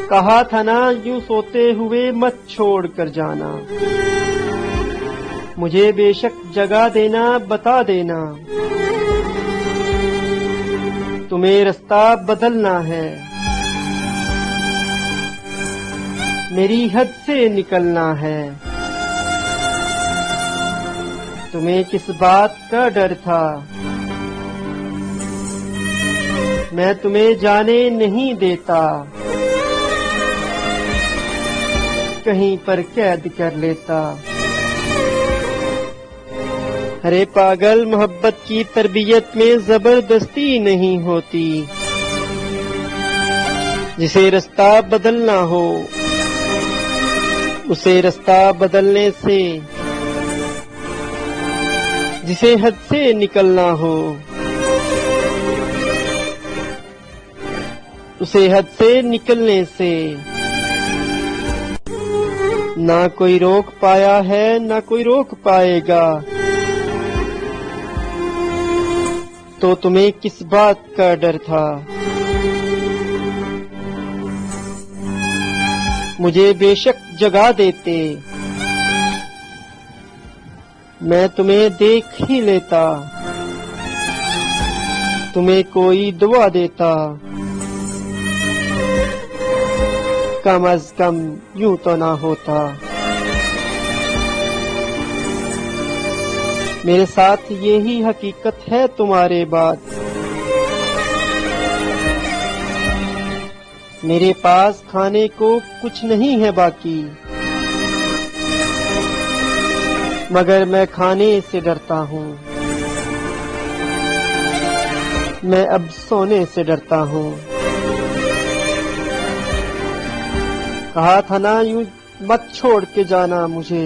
कहा था ना यूं सोते हुए मत छोड़ कर जाना। मुझे बेशक जगा देना, बता देना। तुम्हें रास्ता बदलना है, मेरी हद से निकलना है। तुम्हें किस बात का डर था, मैं तुम्हें जाने नहीं देता। कहीं पर कैद कर लेता। अरे पागल, मोहब्बत की तरबियत में जबरदस्ती नहीं होती। जिसे रास्ता बदलना हो उसे रास्ता बदलने से, जिसे हद से निकलना हो उसे हद से निकलने से। ना कोई रोक पाया है, ना कोई रोक पाएगा। तो तुम्हें किस बात का डर था। मुझे बेशक जगा देते, मैं तुम्हें देख ही लेता। तुम्हें कोई दुआ देता, कम अज कम यूं तो ना होता। मेरे साथ यही हकीकत है तुम्हारे बाद। मेरे पास खाने को कुछ नहीं है बाकी, मगर मैं खाने से डरता हूँ। मैं अब सोने से डरता हूँ। कहा था ना यूं मत छोड़ के जाना मुझे।